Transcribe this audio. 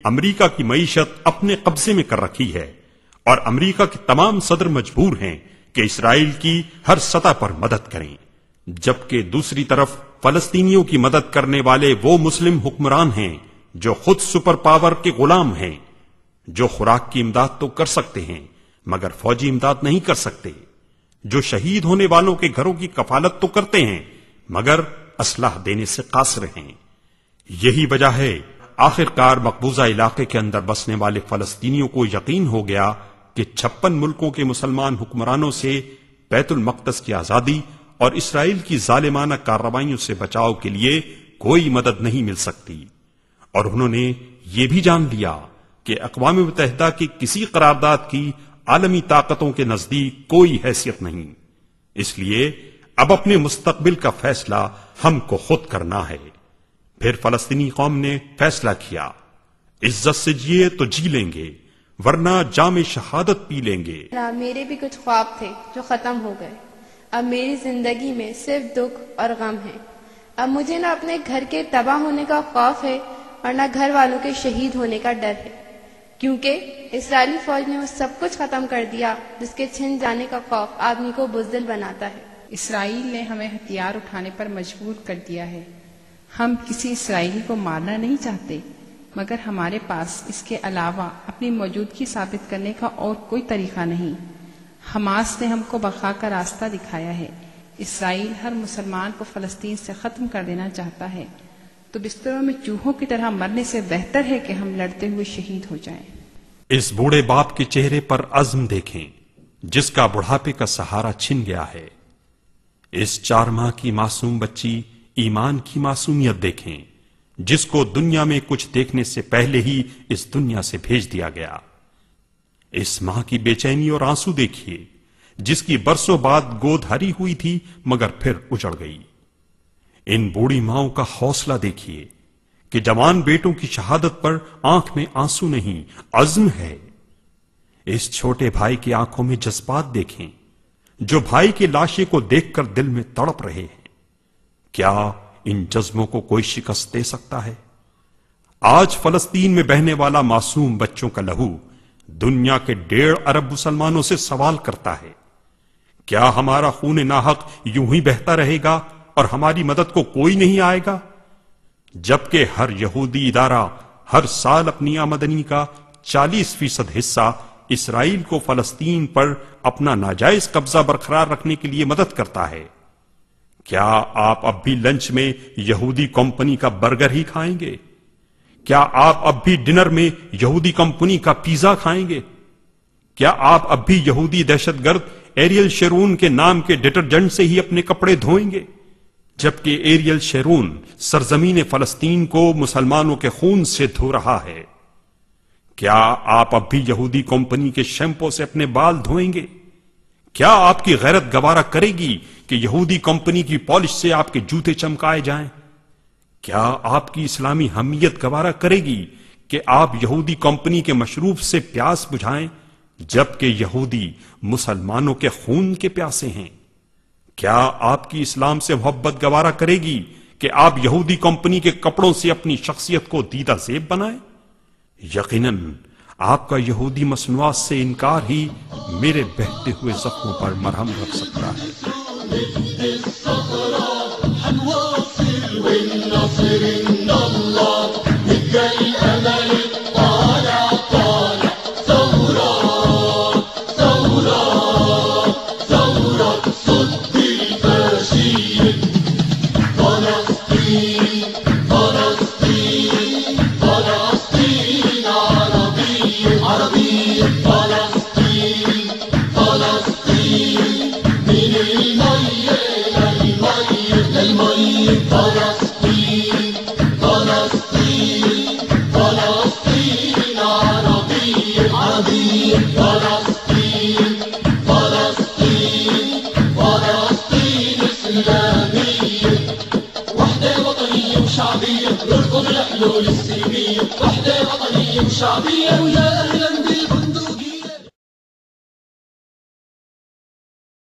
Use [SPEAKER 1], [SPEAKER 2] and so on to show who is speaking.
[SPEAKER 1] امریکہ کی معیشت اپنے قبضے میں کر رکھی ہے اور امریکہ کے تمام صدر مجبور ہیں کہ اسرائیل کی ہر سطح پر مدد کریں، جبکہ دوسری طرف فلسطینیوں کی مدد کرنے والے وہ مسلم حکمران ہیں جو خود سپر پاور کے غلام ہیں، جو خوراک کی امداد تو کر سکتے ہیں مگر فوجی امداد نہیں کر سکتے، جو شہید ہونے والوں کے گھروں کی کفالت تو کرتے ہیں مگر اسلحہ دینے سے قاصر ہیں۔ یہی وجہ ہے آخر کار مقبوضہ علاقے کے اندر بسنے والے فلسطینیوں کو یقین ہو گیا کہ 56 ملکوں کے مسلمان حکمرانوں سے بیت المقدس کی آزادی اور اسرائیل کی ظالمانہ کارروائیوں سے بچاؤ کے لیے کوئی مدد نہیں مل سکتی، اور انہوں نے یہ بھی جان لیا کہ اقوام متحدہ کی کسی قرارداد کی عالمی طاقتوں کے نزدیک کوئی حیثیت نہیں، اس لیے اب اپنے مستقبل کا فیصلہ ہم کو خود کرنا ہے۔ پھر فلسطینی قوم نے فیصلہ کیا، عزت سے جیے تو جی لیں گے ورنہ جام شہادت پی لیں گے۔
[SPEAKER 2] میرے بھی کچھ خواب تھے جو ختم ہو گئے، اب میری زندگی میں صرف دکھ اور غم ہے۔ اب مجھے نہ اپنے گھر کے تباہ ہونے کا خوف ہے اور نہ گھر والوں کے شہید ہونے کا ڈر ہے، کیونکہ اسرائیلی فوج نے وہ سب کچھ ختم کر دیا جس کے چھن جانے کا خوف آدمی کو بزدل بناتا ہے۔
[SPEAKER 3] اسرائیل نے ہمیں ہتھیار اٹھانے پر مجبور کر دیا ہے۔ ہم کسی اسرائیلی کو مارنا نہیں چاہتے، مگر ہمارے پاس اس کے علاوہ اپنی موجودگی ثابت کرنے کا اور کوئی طریقہ نہیں۔ حماس نے ہم کو بقا کا راستہ دکھایا ہے۔ اسرائیل ہر مسلمان کو فلسطین سے ختم کر دینا چاہتا ہے، تو بستروں میں چوہوں کی طرح مرنے سے بہتر ہے کہ ہم لڑتے ہوئے شہید ہو جائیں۔
[SPEAKER 1] اس بوڑھے باپ کے چہرے پر عزم دیکھیں جس کا بڑھاپے کا سہارا چھن گیا ہے۔ اس 4 ماہ کی معصوم بچی ایمان کی معصومیت دیکھیں جس کو دنیا میں کچھ دیکھنے سے پہلے ہی اس دنیا سے بھیج دیا گیا۔ اس ماں کی بے چینی اور آنسو دیکھیے جس کی برسوں بعد گود ہری ہوئی تھی مگر پھر اجڑ گئی۔ ان بوڑھی ماؤں کا حوصلہ دیکھیے کہ جوان بیٹوں کی شہادت پر آنکھ میں آنسو نہیں، عزم ہے۔ اس چھوٹے بھائی کی آنکھوں میں جذبات دیکھیں جو بھائی کی لاشیں کو دیکھ کر دل میں تڑپ رہے ہیں۔ کیا ان جذبوں کو کوئی شکست دے سکتا ہے؟ آج فلسطین میں بہنے والا معصوم بچوں کا لہو دنیا کے 1.5 ارب مسلمانوں سے سوال کرتا ہے، کیا ہمارا خون ناحق یوں ہی بہتا رہے گا اور ہماری مدد کو کوئی نہیں آئے گا؟ جبکہ ہر یہودی ادارہ ہر سال اپنی آمدنی کا 40% حصہ اسرائیل کو فلسطین پر اپنا ناجائز قبضہ برقرار رکھنے کے لیے مدد کرتا ہے۔ کیا آپ اب بھی لنچ میں یہودی کمپنی کا برگر ہی کھائیں گے؟ کیا آپ اب بھی ڈنر میں یہودی کمپنی کا پیزا کھائیں گے؟ کیا آپ اب بھی یہودی دہشت گرد ایریل شیرون کے نام کے ڈٹرجنٹ سے ہی اپنے کپڑے دھوئیں گے؟ جبکہ ایریل شیرون سرزمین فلسطین کو مسلمانوں کے خون سے دھو رہا ہے۔ کیا آپ اب بھی یہودی کمپنی کے شیمپو سے اپنے بال دھوئیں گے؟ کیا آپ کی غیرت گوارا کرے گی کہ یہودی کمپنی کی پالش سے آپ کے جوتے چمکائے جائیں؟ کیا آپ کی اسلامی حمیت گوارا کرے گی کہ آپ یہودی کمپنی کے مشروب سے پیاس بجھائیں جبکہ یہودی مسلمانوں کے خون کے پیاسے ہیں؟ کیا آپ کی اسلام سے محبت گوارا کرے گی کہ آپ یہودی کمپنی کے کپڑوں سے اپنی شخصیت کو دیدہ زیب بنائیں؟ یقیناً آپ کا یہودی مصنوعات سے انکار ہی میرے بہتے ہوئے زخموں پر مرہم رکھ سکتا ہے۔
[SPEAKER 4] شعبية نركض الحلول السلمية، وحدة وطنية وشعبية ويا أهل